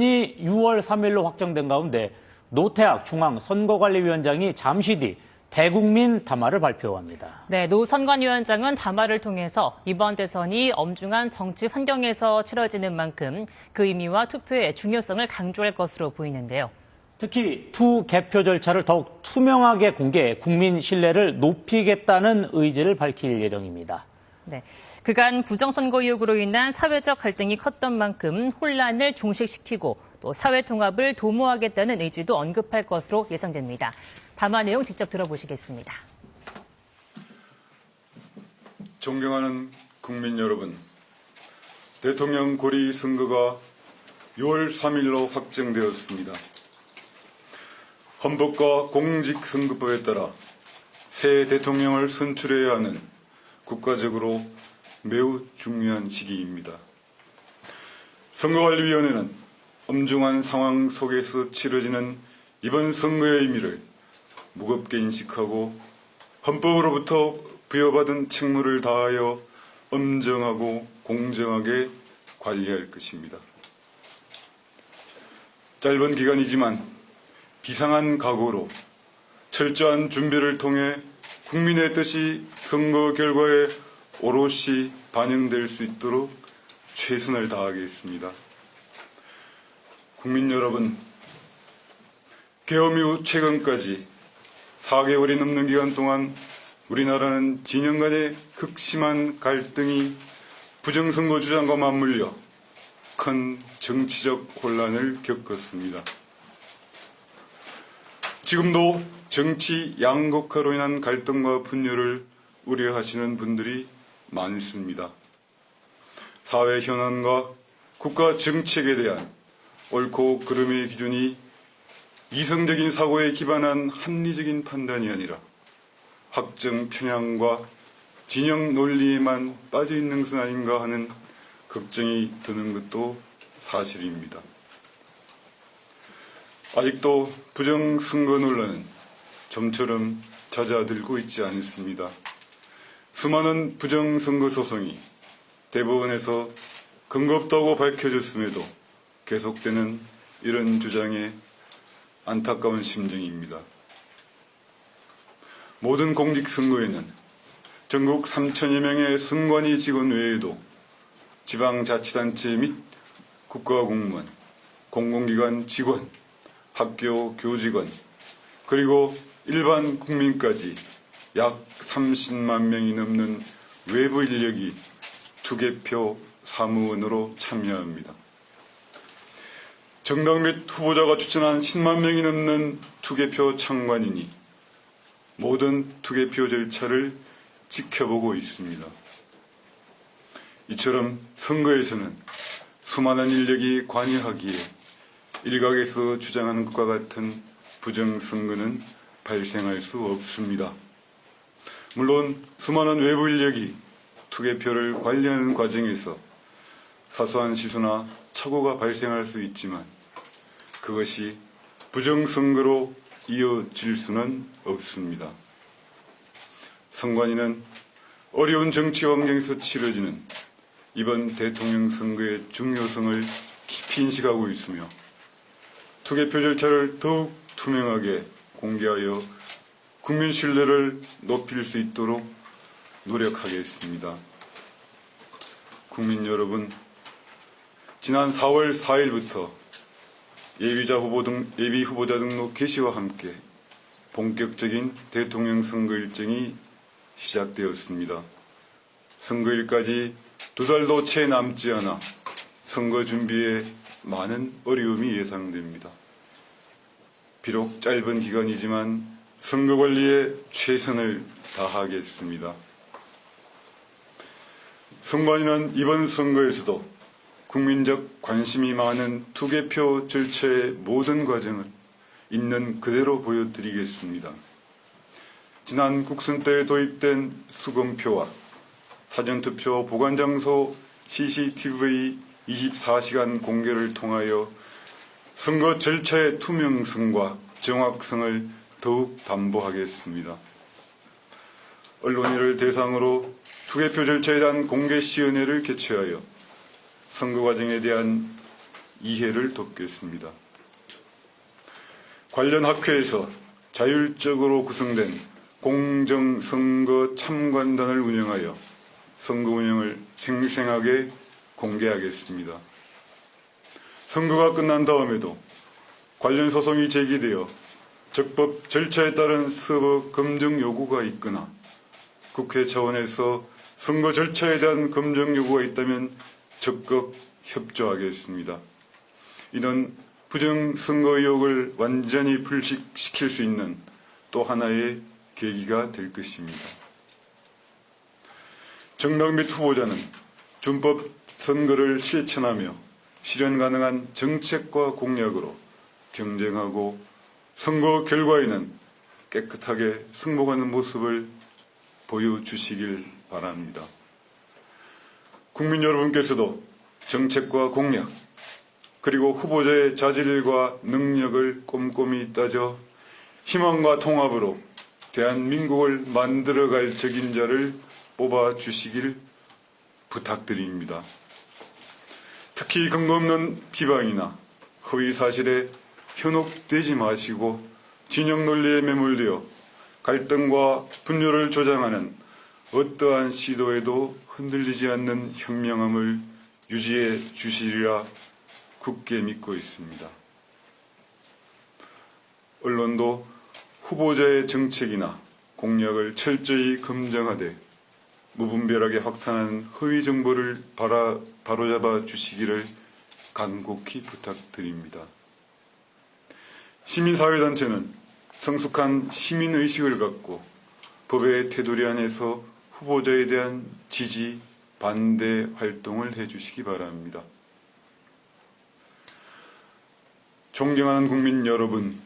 이 6월 3일로 확정된 가운데 노태학 중앙선거관리위원장이 잠시 뒤 대국민 담화를 발표합니다. 네, 노 선관위원장은 담화를 통해서 이번 대선이 엄중한 정치 환경에서 치러지는 만큼 그 의미와 투표의 중요성을 강조할 것으로 보이는데요. 특히 투개표 절차를 더욱 투명하게 공개해 국민 신뢰를 높이겠다는 의지를 밝힐 예정입니다. 네, 그간 부정선거 의혹으로 인한 사회적 갈등이 컸던 만큼 혼란을 종식시키고 또 사회 통합을 도모하겠다는 의지도 언급할 것으로 예상됩니다. 담화 내용 직접 들어보시겠습니다. 존경하는 국민 여러분, 대통령 고리 선거가 6월 3일로 확정되었습니다. 헌법과 공직선거법에 따라 새 대통령을 선출해야 하는 국가적으로 매우 중요한 시기입니다. 선거관리위원회는 엄중한 상황 속에서 치러지는 이번 선거의 의미를 무겁게 인식하고 헌법으로부터 부여받은 책무를 다하여 엄정하고 공정하게 관리할 것입니다. 짧은 기간이지만 비상한 각오로 철저한 준비를 통해 국민의 뜻이 선거 결과에 오롯이 반영될 수 있도록 최선을 다하겠습니다. 국민 여러분, 개엄 이후 최근까지 4개월이 넘는 기간 동안 우리나라는 진영 간의 극심한 갈등이 부정선거 주장과 맞물려 큰 정치적 혼란을 겪었습니다. 지금도 정치 양극화로 인한 갈등과 분열을 우려하시는 분들이 많습니다. 사회 현안과 국가 정책에 대한 옳고 그름의 기준이 이성적인 사고에 기반한 합리적인 판단이 아니라 확정 편향과 진영 논리에만 빠져 있는 것은 아닌가 하는 걱정이 드는 것도 사실입니다. 아직도 부정선거 논란은 좀처럼 잦아들고 있지 않습니다. 수많은 부정선거 소송이 대법원에서 근거 없다고 밝혀졌음에도 계속되는 이런 주장에 안타까운 심정입니다. 모든 공직선거에는 전국 3천여 명의 선관위 직원 외에도 지방자치단체 및 국가공무원, 공공기관 직원, 학교 교직원, 그리고 일반 국민까지 약 30만 명이 넘는 외부 인력이 투개표 사무원으로 참여합니다. 정당 및 후보자가 추천한 10만 명이 넘는 투개표 참관인이 모든 투개표 절차를 지켜보고 있습니다. 이처럼 선거에서는 수많은 인력이 관여하기에 일각에서 주장하는 것과 같은 부정선거는 발생할 수 없습니다. 물론 수많은 외부 인력이 투개표를 관리하는 과정에서 사소한 실수나 착오가 발생할 수 있지만 그것이 부정선거로 이어질 수는 없습니다. 선관위는 어려운 정치 환경에서 치러지는 이번 대통령 선거의 중요성을 깊이 인식하고 있으며 투개표 절차를 더욱 투명하게 공개하여 국민 신뢰를 높일 수 있도록 노력하겠습니다. 국민 여러분, 지난 4월 4일부터 예비 후보자 등록 개시와 함께 본격적인 대통령 선거 일정이 시작되었습니다. 선거일까지 2달도 채 남지 않아 선거 준비에 많은 어려움이 예상됩니다. 비록 짧은 기간이지만 선거 관리에 최선을 다하겠습니다. 선관위는 이번 선거에서도 국민적 관심이 많은 투개표 절차의 모든 과정을 있는 그대로 보여드리겠습니다. 지난 국선 때 도입된 수검표와 사전투표 보관장소 CCTV 24시간 공개를 통하여 선거 절차의 투명성과 정확성을 더욱 담보하겠습니다. 언론인을 대상으로 투개표 절차에 대한 공개 시연회를 개최하여 선거 과정에 대한 이해를 돕겠습니다. 관련 학회에서 자율적으로 구성된 공정선거 참관단을 운영하여 선거 운영을 생생하게 공개하겠습니다. 선거가 끝난 다음에도 관련 소송이 제기되어 적법 절차에 따른 서버 검증 요구가 있거나 국회 차원에서 선거 절차에 대한 검증 요구가 있다면 적극 협조하겠습니다. 이는 부정선거 의혹을 완전히 불식시킬 수 있는 또 하나의 계기가 될 것입니다. 정당 및 후보자는 준법 선거를 실천하며 실현 가능한 정책과 공약으로 경쟁하고 선거 결과에는 깨끗하게 승복하는 모습을 보여주시길 바랍니다. 국민 여러분께서도 정책과 공약 그리고 후보자의 자질과 능력을 꼼꼼히 따져 희망과 통합으로 대한민국을 만들어갈 적임자를 뽑아주시길 부탁드립니다. 특히 근거 없는 비방이나 허위 사실에 현혹되지 마시고 진영 논리에 매몰되어 갈등과 분열을 조장하는 어떠한 시도에도 흔들리지 않는 현명함을 유지해 주시리라 굳게 믿고 있습니다. 언론도 후보자의 정책이나 공약을 철저히 검증하되 무분별하게 확산하는 허위 정보를 바로잡아 주시기를 간곡히 부탁드립니다. 시민사회단체는 성숙한 시민의식을 갖고 법의 테두리 안에서 후보자에 대한 지지, 반대 활동을 해주시기 바랍니다. 존경하는 국민 여러분,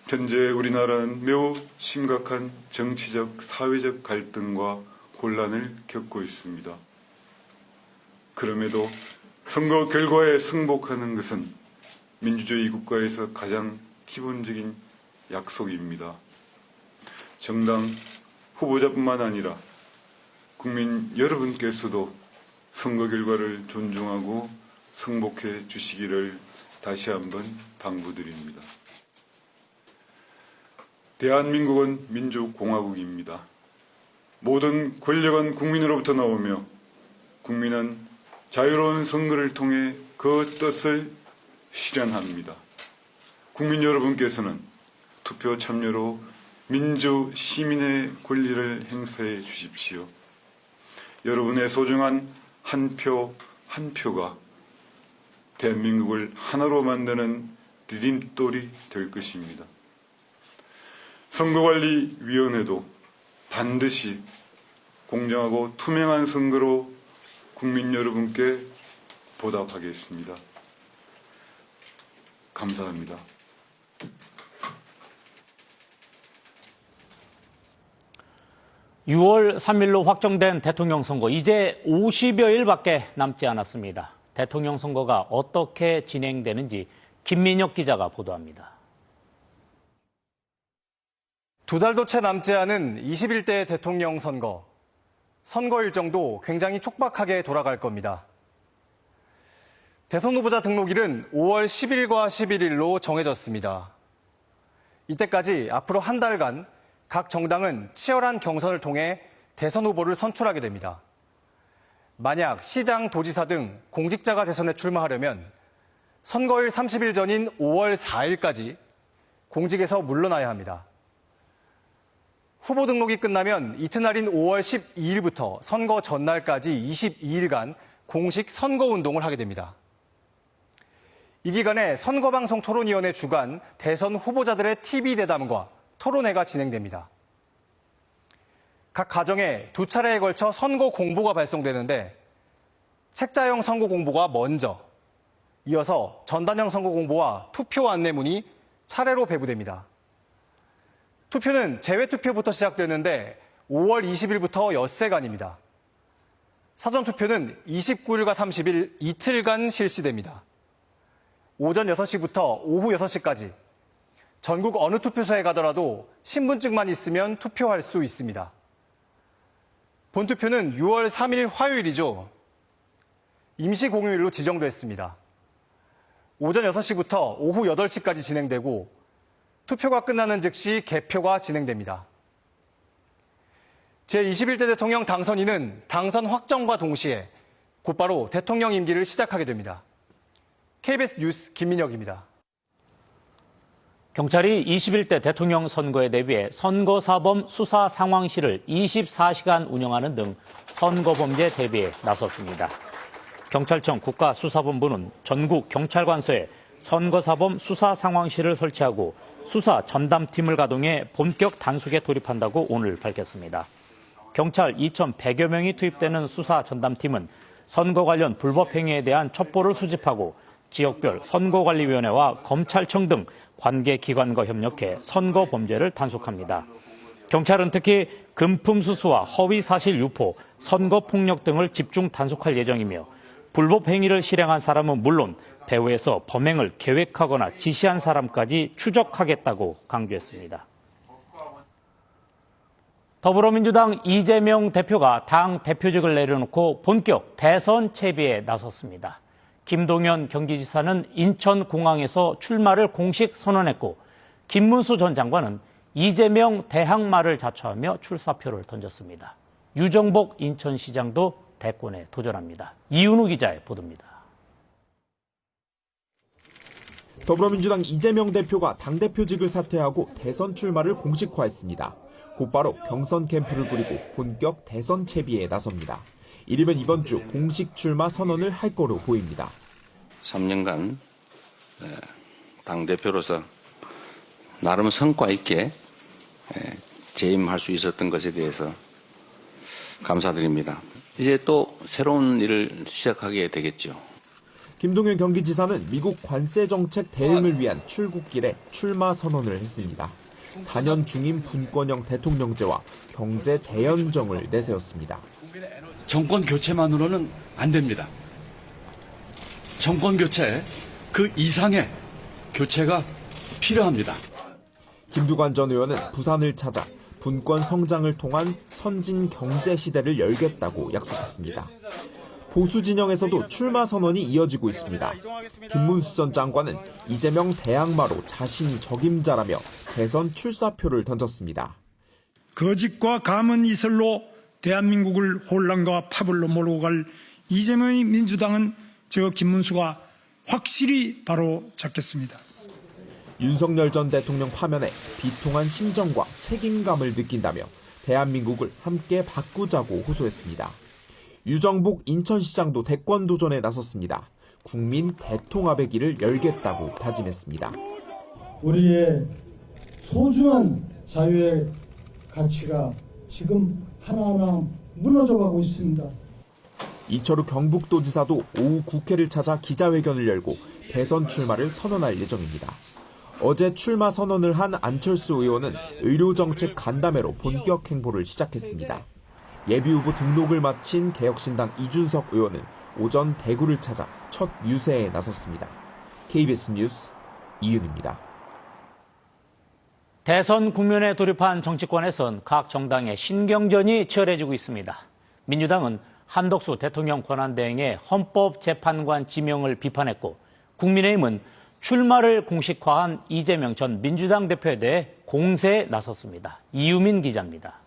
현재 우리나라는 매우 심각한 정치적, 사회적 갈등과 혼란을 겪고 있습니다. 그럼에도 선거 결과에 승복하는 것은 민주주의 국가에서 가장 기본적인 약속입니다. 정당 후보자뿐만 아니라 국민 여러분께서도 선거 결과를 존중하고 승복해 주시기를 다시 한번 당부드립니다. 대한민국은 민주공화국입니다. 모든 권력은 국민으로부터 나오며 국민은 자유로운 선거를 통해 그 뜻을 실현합니다. 국민 여러분께서는 투표 참여로 민주 시민의 권리를 행사해 주십시오. 여러분의 소중한 한 표 한 표가 대한민국을 하나로 만드는 디딤돌이 될 것입니다. 선거관리위원회도 반드시 공정하고 투명한 선거로 국민 여러분께 보답하겠습니다. 감사합니다. (6월 3일로) 확정된 대통령 선거 이제 50여일밖에 남지 않았습니다. 대통령 선거가 어떻게 진행되는지 김민혁 기자가 보도합니다. 두 달도 채 남지 않은 21대 대통령 선거. 선거 일정도 굉장히 촉박하게 돌아갈 겁니다. 대선 후보자 등록일은 5월 10일과 11일로 정해졌습니다. 이때까지 앞으로 한 달간 각 정당은 치열한 경선을 통해 대선 후보를 선출하게 됩니다. 만약 시장, 도지사 등 공직자가 대선에 출마하려면 선거일 30일 전인 5월 4일까지 공직에서 물러나야 합니다. 후보 등록이 끝나면 이튿날인 5월 12일부터 선거 전날까지 22일간 공식 선거운동을 하게 됩니다. 이 기간에 선거방송 토론위원회 주관 대선 후보자들의 TV 대담과 토론회가 진행됩니다. 각 가정에 두 차례에 걸쳐 선거 공보가 발송되는데 책자형 선거 공보가 먼저, 이어서 전단형 선거 공보와 투표 안내문이 차례로 배부됩니다. 투표는 재외투표부터 시작되는데 5월 20일부터 엿새간입니다. 사전투표는 29일과 30일 이틀간 실시됩니다. 오전 6시부터 오후 6시까지 전국 어느 투표소에 가더라도 신분증만 있으면 투표할 수 있습니다. 본투표는 6월 3일 화요일이죠. 임시 공휴일로 지정됐습니다. 오전 6시부터 오후 8시까지 진행되고 투표가 끝나는 즉시 개표가 진행됩니다. 제21대 대통령 당선인은 당선 확정과 동시에 곧바로 대통령 임기를 시작하게 됩니다. KBS 뉴스 김민혁입니다. 경찰이 21대 대통령 선거에 대비해 선거사범 수사 상황실을 24시간 운영하는 등 선거범죄 대비에 나섰습니다. 경찰청 국가수사본부는 전국 경찰관서에 선거사범 수사 상황실을 설치하고 수사 전담팀을 가동해 본격 단속에 돌입한다고 오늘 밝혔습니다. 경찰 2,100여 명이 투입되는 수사 전담팀은 선거 관련 불법 행위에 대한 첩보를 수집하고 지역별 선거관리위원회와 검찰청 등 관계기관과 협력해 선거 범죄를 단속합니다. 경찰은 특히 금품 수수와 허위 사실 유포, 선거 폭력 등을 집중 단속할 예정이며 불법 행위를 실행한 사람은 물론 배후에서 범행을 계획하거나 지시한 사람까지 추적하겠다고 강조했습니다. 더불어민주당 이재명 대표가 당 대표직을 내려놓고 본격 대선 채비에 나섰습니다. 김동연 경기지사는 인천공항에서 출마를 공식 선언했고 김문수 전 장관은 이재명 대항마를 자처하며 출사표를 던졌습니다. 유정복 인천시장도 대권에 도전합니다. 이윤우 기자의 보도입니다. 더불어민주당 이재명 대표가 당대표직을 사퇴하고 대선 출마를 공식화했습니다. 곧바로 경선 캠프를 꾸리고 본격 대선 채비에 나섭니다. 이르면 이번 주 공식 출마 선언을 할 거로 보입니다. 3년간 당대표로서 나름 성과 있게 재임할 수 있었던 것에 대해서 감사드립니다. 이제 또 새로운 일을 시작하게 되겠죠. 김동연 경기지사는 미국 관세 정책 대응을 위한 출국길에 출마 선언을 했습니다. 4년 중임 분권형 대통령제와 경제 대연정을 내세웠습니다. 정권 교체만으로는 안 됩니다. 정권 교체, 그 이상의 교체가 필요합니다. 김두관 전 의원은 부산을 찾아 분권 성장을 통한 선진 경제 시대를 열겠다고 약속했습니다. 보수 진영에서도 출마 선언이 이어지고 있습니다. 김문수 전 장관은 이재명 대항마로 자신이 적임자라며 대선 출사표를 던졌습니다. 거짓과 감은 이슬로 대한민국을 혼란과 파벌로 몰고 갈 이재명의 민주당은 저 김문수가 확실히 바로 잡겠습니다. 윤석열 전 대통령 파면에 비통한 심정과 책임감을 느낀다며 대한민국을 함께 바꾸자고 호소했습니다. 유정복 인천시장도 대권 도전에 나섰습니다. 국민 대통합의 길을 열겠다고 다짐했습니다. 우리의 소중한 자유의 가치가 지금 하나하나 무너져가고 있습니다. 이철우 경북도지사도 오후 국회를 찾아 기자회견을 열고 대선 출마를 선언할 예정입니다. 어제 출마 선언을 한 안철수 의원은 의료정책 간담회로 본격 행보를 시작했습니다. 예비후보 등록을 마친 개혁신당 이준석 의원은 오전 대구를 찾아 첫 유세에 나섰습니다. KBS 뉴스 이윤입니다. 대선 국면에 돌입한 정치권에선 각 정당의 신경전이 치열해지고 있습니다. 민주당은 한덕수 대통령 권한대행의 헌법재판관 지명을 비판했고 국민의힘은 출마를 공식화한 이재명 전 민주당 대표에 대해 공세에 나섰습니다. 이유민 기자입니다.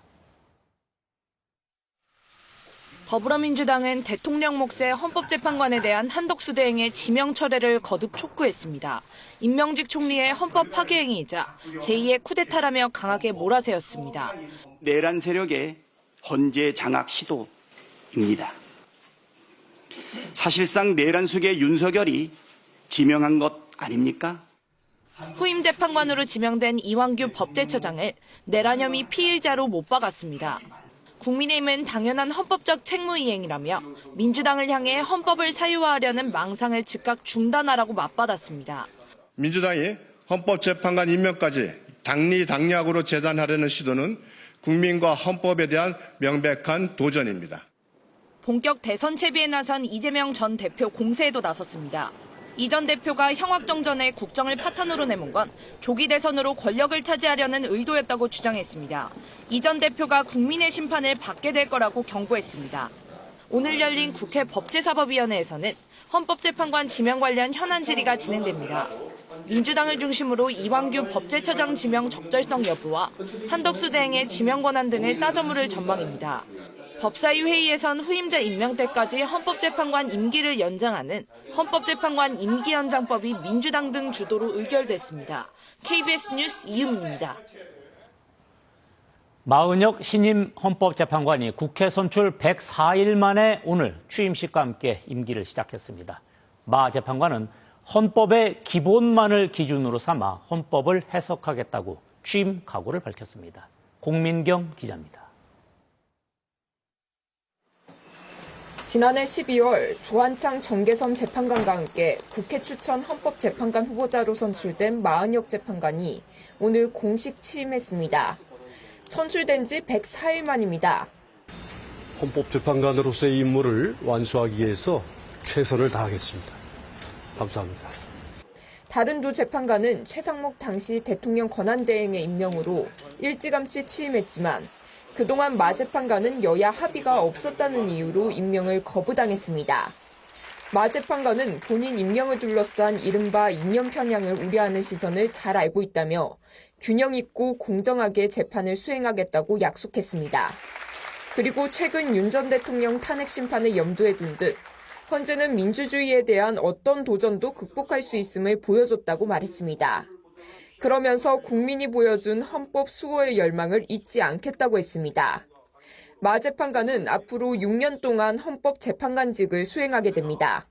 더불어민주당은 대통령 몫의 헌법재판관에 대한 한덕수 대행의 지명 철회를 거듭 촉구했습니다. 임명직 총리의 헌법 파괴행위이자 제2의 쿠데타라며 강하게 몰아세웠습니다. 내란 세력의 헌재 장악 시도입니다. 사실상 내란 속의 윤석열이 지명한 것 아닙니까? 후임 재판관으로 지명된 이완규 법제처장을 내란 혐의 피의자로 못 박았습니다. 국민의힘은 당연한 헌법적 책무이행이라며 민주당을 향해 헌법을 사유화하려는 망상을 즉각 중단하라고 맞받았습니다. 민주당이 헌법재판관 임명까지 당리당략으로 재단하려는 시도는 국민과 헌법에 대한 명백한 도전입니다. 본격 대선 채비에 나선 이재명 전 대표 공세에도 나섰습니다. 이 전 대표가 형확정전에 국정을 파탄으로 내몬 건 조기 대선으로 권력을 차지하려는 의도였다고 주장했습니다. 이 전 대표가 국민의 심판을 받게 될 거라고 경고했습니다. 오늘 열린 국회 법제사법위원회에서는 헌법재판관 지명 관련 현안 질의가 진행됩니다. 민주당을 중심으로 이완규 법제처장 지명 적절성 여부와 한덕수 대행의 지명 권한 등을 따져 물을 전망입니다. 법사위 회의에선 후임자 임명 때까지 헌법재판관 임기를 연장하는 헌법재판관 임기연장법이 민주당 등 주도로 의결됐습니다. KBS 뉴스 이유민입니다. 마은혁 신임 헌법재판관이 국회 선출 104일 만에 오늘 취임식과 함께 임기를 시작했습니다. 마 재판관은 헌법의 기본만을 기준으로 삼아 헌법을 해석하겠다고 취임 각오를 밝혔습니다. 공민경 기자입니다. 지난해 12월 조한창 정계섬 재판관과 함께 국회 추천 헌법재판관 후보자로 선출된 마은혁 재판관이 오늘 공식 취임했습니다. 선출된 지 104일 만입니다. 헌법재판관으로서의 임무를 완수하기 위해서 최선을 다하겠습니다. 감사합니다. 다른 두 재판관은 최상목 당시 대통령 권한대행의 임명으로 일찌감치 취임했지만 그동안 마 재판관은 여야 합의가 없었다는 이유로 임명을 거부당했습니다. 마 재판관은 본인 임명을 둘러싼 이른바 이념 편향을 우려하는 시선을 잘 알고 있다며 균형 있고 공정하게 재판을 수행하겠다고 약속했습니다. 그리고 최근 윤 전 대통령 탄핵 심판을 염두에 둔 듯 헌재는 민주주의에 대한 어떤 도전도 극복할 수 있음을 보여줬다고 말했습니다. 그러면서 국민이 보여준 헌법 수호의 열망을 잊지 않겠다고 했습니다. 마 재판관은 앞으로 6년 동안 헌법재판관직을 수행하게 됩니다.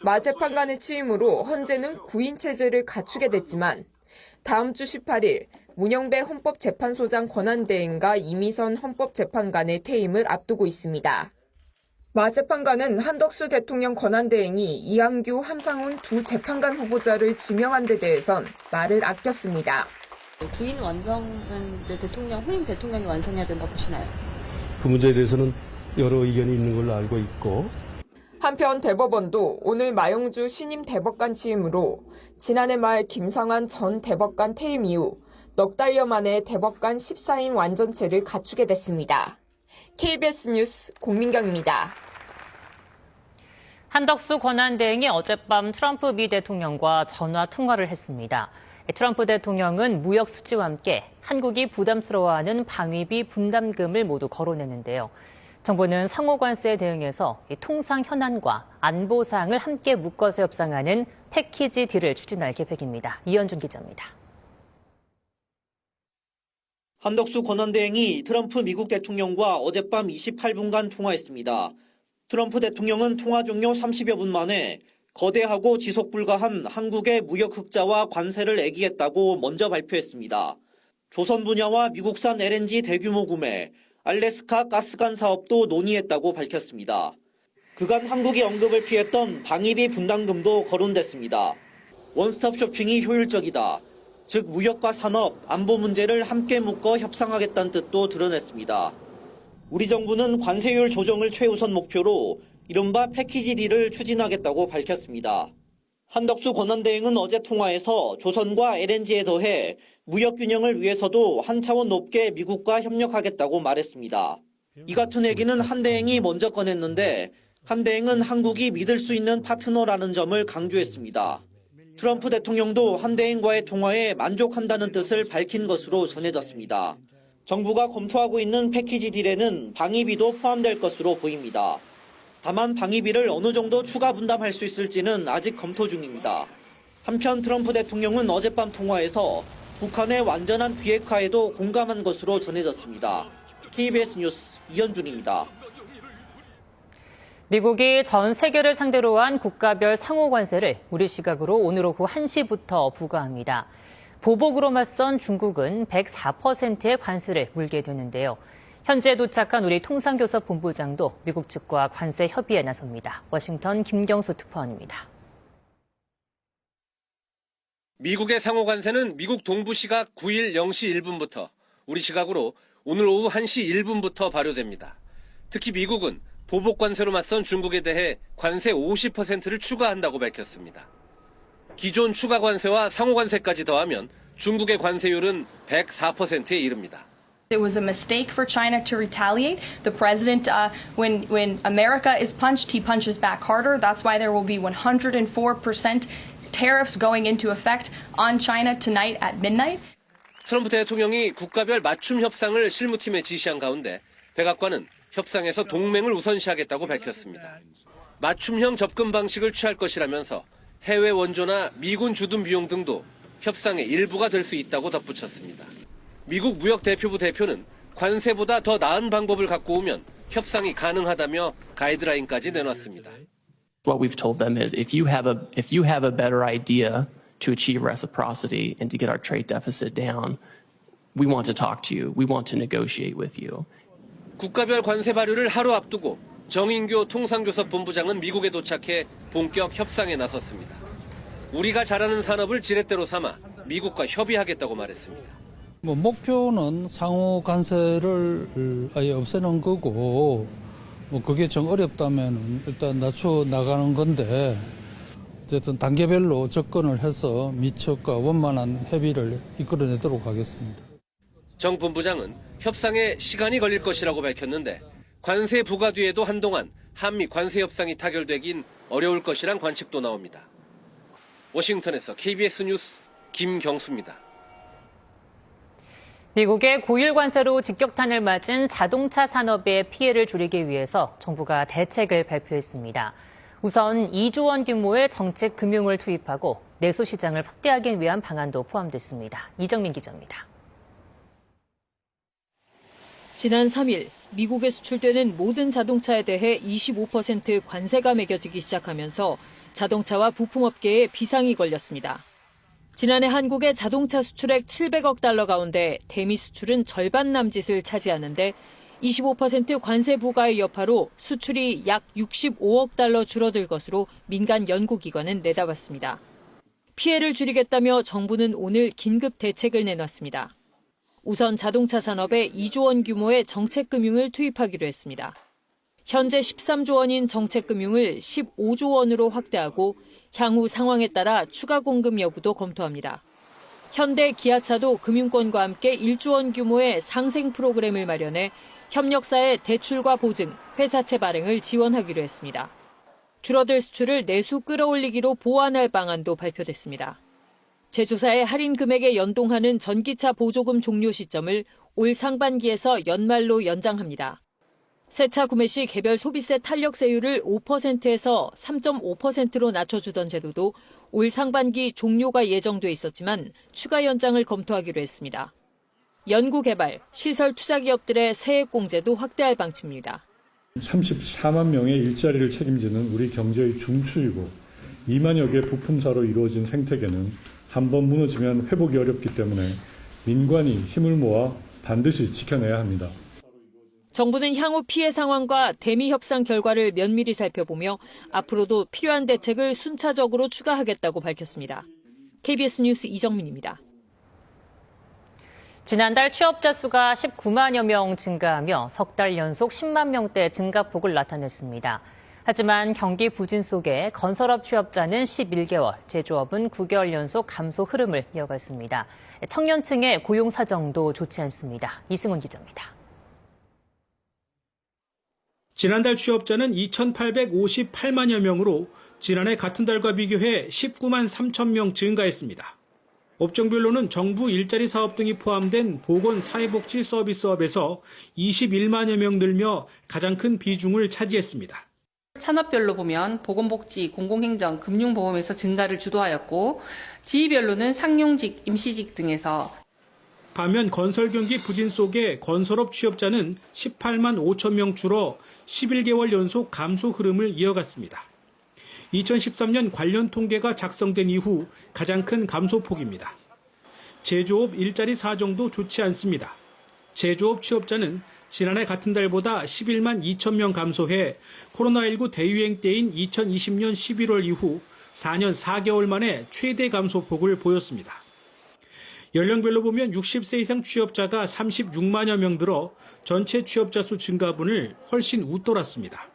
마 재판관의 취임으로 헌재는 구인 체제를 갖추게 됐지만 다음 주 18일 문영배 헌법재판소장 권한대행과 이미선 헌법재판관의 퇴임을 앞두고 있습니다. 마 재판관은 한덕수 대통령 권한대행이 이완규, 함상훈 두 재판관 후보자를 지명한 데 대해선 말을 아꼈습니다. 구인 완성은 후임 대통령이 완성해야 된다고 보시나요? 그 문제에 대해서는 여러 의견이 있는 걸로 알고 있고. 한편 대법원도 오늘 마영주 신임 대법관 취임으로 지난해 말 김상환 전 대법관 퇴임 이후 넉 달여 만에 대법관 14인 완전체를 갖추게 됐습니다. KBS 뉴스 공민경입니다. 한덕수 권한대행이 어젯밤 트럼프 미 대통령과 전화 통화를 했습니다. 트럼프 대통령은 무역 수지와 함께 한국이 부담스러워하는 방위비 분담금을 모두 거론했는데요. 정부는 상호 관세에 대응해서 통상 현안과 안보 사항을 함께 묶어서 협상하는 패키지 딜을 추진할 계획입니다. 이현준 기자입니다. 한덕수 권한대행이 트럼프 미국 대통령과 어젯밤 28분간 통화했습니다. 트럼프 대통령은 통화 종료 30여 분 만에 거대하고 지속 불가한 한국의 무역 흑자와 관세를 애기했다고 먼저 발표했습니다. 조선 분야와 미국산 LNG 대규모 구매, 알래스카 가스관 사업도 논의했다고 밝혔습니다. 그간 한국이 언급을 피했던 방위비 분담금도 거론됐습니다. 원스톱 쇼핑이 효율적이다. 즉 무역과 산업, 안보 문제를 함께 묶어 협상하겠다는 뜻도 드러냈습니다. 우리 정부는 관세율 조정을 최우선 목표로 이른바 패키지 딜을 추진하겠다고 밝혔습니다. 한덕수 권한대행은 어제 통화에서 조선과 LNG에 더해 무역 균형을 위해서도 한 차원 높게 미국과 협력하겠다고 말했습니다. 이 같은 얘기는 한 대행이 먼저 꺼냈는데 한 대행은 한국이 믿을 수 있는 파트너라는 점을 강조했습니다. 트럼프 대통령도 한 대행과의 통화에 만족한다는 뜻을 밝힌 것으로 전해졌습니다. 정부가 검토하고 있는 패키지 딜에는 방위비도 포함될 것으로 보입니다. 다만 방위비를 어느 정도 추가 분담할 수 있을지는 아직 검토 중입니다. 한편 트럼프 대통령은 어젯밤 통화에서 북한의 완전한 비핵화에도 공감한 것으로 전해졌습니다. KBS 뉴스 이현준입니다. 미국이 전 세계를 상대로 한 국가별 상호 관세를 우리 시각으로 오늘 오후 1시부터 부과합니다. 보복으로 맞선 중국은 104%의 관세를 물게 되는데요. 현재 도착한 우리 통상교섭본부장도 미국 측과 관세 협의에 나섭니다. 워싱턴 김경수 특파원입니다. 미국의 상호 관세는 미국 동부 시각 9일 0시 1분부터 우리 시각으로 오늘 오후 1시 1분부터 발효됩니다. 특히 미국은 보복 관세로 맞선 중국에 대해 관세 50%를 추가한다고 밝혔습니다. 기존 추가 관세와 상호 관세까지 더하면 중국의 관세율은 104%에 이릅니다. It was a mistake for China to retaliate. The president, when America is punched, he punches back harder. That's why there will be 104% tariffs going into effect on China tonight at midnight. 트럼프 대통령이 국가별 맞춤 협상을 실무팀에 지시한 가운데 백악관은 협상에서 동맹을 우선시하겠다고 밝혔습니다. 맞춤형 접근 방식을 취할 것이라면서 해외 원조나 미군 주둔 비용 등도 협상의 일부가 될 수 있다고 덧붙였습니다. 미국 무역대표부 대표는 관세보다 더 나은 방법을 갖고 오면 협상이 가능하다며 가이드라인까지 내놨습니다. What we've told them is if you have a better idea to achieve reciprocity and to get our trade deficit down, we want to talk to you. We want to negotiate with you. 국가별 관세 발효를 하루 앞두고 정인교 통상교섭 본부장은 미국에 도착해 본격 협상에 나섰습니다. 우리가 잘하는 산업을 지렛대로 삼아 미국과 협의하겠다고 말했습니다. 목표는 상호 관세를 아예 없애는 거고, 그게 좀 어렵다면 일단 낮춰 나가는 건데, 어쨌든 단계별로 접근을 해서 미척과 원만한 협의를 이끌어내도록 하겠습니다. 정 본부장은 협상에 시간이 걸릴 것이라고 밝혔는데 관세 부과 뒤에도 한동안 한미 관세 협상이 타결되긴 어려울 것이란 관측도 나옵니다. 워싱턴에서 KBS 뉴스 김경수입니다. 미국의 고율 관세로 직격탄을 맞은 자동차 산업의 피해를 줄이기 위해서 정부가 대책을 발표했습니다. 우선 2조 원 규모의 정책 금융을 투입하고 내수 시장을 확대하기 위한 방안도 포함됐습니다. 이정민 기자입니다. 지난 3일 미국에 수출되는 모든 자동차에 대해 25% 관세가 매겨지기 시작하면서 자동차와 부품업계에 비상이 걸렸습니다. 지난해 한국의 자동차 수출액 700억 달러 가운데 대미 수출은 절반 남짓을 차지하는데 25% 관세 부과의 여파로 수출이 약 65억 달러 줄어들 것으로 민간 연구기관은 내다봤습니다. 피해를 줄이겠다며 정부는 오늘 긴급 대책을 내놨습니다. 우선 자동차 산업에 2조 원 규모의 정책금융을 투입하기로 했습니다. 현재 13조 원인 정책금융을 15조 원으로 확대하고 향후 상황에 따라 추가 공급 여부도 검토합니다. 현대, 기아차도 금융권과 함께 1조 원 규모의 상생 프로그램을 마련해 협력사의 대출과 보증, 회사채 발행을 지원하기로 했습니다. 줄어들 수출을 내수 끌어올리기로 보완할 방안도 발표됐습니다. 제조사의 할인 금액에 연동하는 전기차 보조금 종료 시점을 올 상반기에서 연말로 연장합니다. 새차 구매 시 개별 소비세 탄력세율을 5%에서 3.5%로 낮춰주던 제도도 올 상반기 종료가 예정돼 있었지만 추가 연장을 검토하기로 했습니다. 연구개발, 시설 투자기업들의 세액공제도 확대할 방침입니다. 34만 명의 일자리를 책임지는 우리 경제의 중추이고 2만여 개 부품사로 이루어진 생태계는 한번 무너지면 회복이 어렵기 때문에 민관이 힘을 모아 반드시 지켜내야 합니다. 정부는 향후 피해 상황과 대미 협상 결과를 면밀히 살펴보며 앞으로도 필요한 대책을 순차적으로 추가하겠다고 밝혔습니다. KBS 뉴스 이정민입니다. 지난달 취업자 수가 19만여 명 증가하며 석 달 연속 10만 명대 증가폭을 나타냈습니다. 하지만 경기 부진 속에 건설업 취업자는 11개월, 제조업은 9개월 연속 감소 흐름을 이어갔습니다. 청년층의 고용 사정도 좋지 않습니다. 이승훈 기자입니다. 지난달 취업자는 2,858만여 명으로 지난해 같은 달과 비교해 19만 3천 명 증가했습니다. 업종별로는 정부 일자리 사업 등이 포함된 보건사회복지 서비스업에서 21만여 명 늘며 가장 큰 비중을 차지했습니다. 산업별로 보면 보건복지, 공공행정, 금융보험에서 증가를 주도하였고 지위별로는 상용직, 임시직 등에서 반면 건설 경기 부진 속에 건설업 취업자는 18만 5천 명 줄어 11개월 연속 감소 흐름을 이어갔습니다. 2013년 관련 통계가 작성된 이후 가장 큰 감소폭입니다. 제조업 일자리 사정도 좋지 않습니다. 제조업 취업자는 지난해 같은 달보다 11만 2천 명 감소해 코로나19 대유행 때인 2020년 11월 이후 4년 4개월 만에 최대 감소폭을 보였습니다. 연령별로 보면 60세 이상 취업자가 36만여 명 들어 전체 취업자 수 증가분을 훨씬 웃돌았습니다.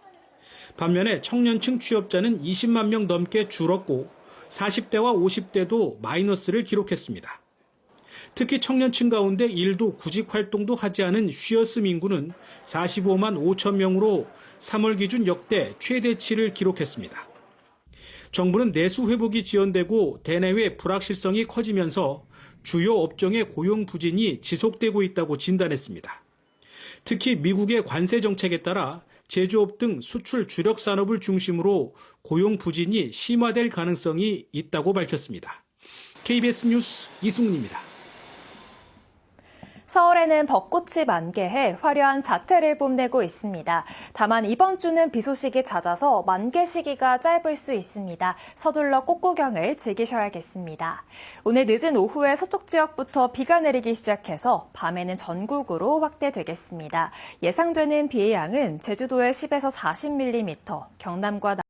반면에 청년층 취업자는 20만 명 넘게 줄었고 40대와 50대도 마이너스를 기록했습니다. 특히 청년층 가운데 일도 구직 활동도 하지 않은 쉬어스 인구는 45만 5천 명으로 3월 기준 역대 최대치를 기록했습니다. 정부는 내수 회복이 지연되고 대내외 불확실성이 커지면서 주요 업종의 고용 부진이 지속되고 있다고 진단했습니다. 특히 미국의 관세 정책에 따라 제조업 등 수출 주력 산업을 중심으로 고용 부진이 심화될 가능성이 있다고 밝혔습니다. KBS 뉴스 이승훈입니다. 서울에는 벚꽃이 만개해 화려한 자태를 뽐내고 있습니다. 다만 이번 주는 비 소식이 잦아서 만개 시기가 짧을 수 있습니다. 서둘러 꽃 구경을 즐기셔야겠습니다. 오늘 늦은 오후에 서쪽 지역부터 비가 내리기 시작해서 밤에는 전국으로 확대되겠습니다. 예상되는 비의 양은 제주도에 10에서 40mm, 경남과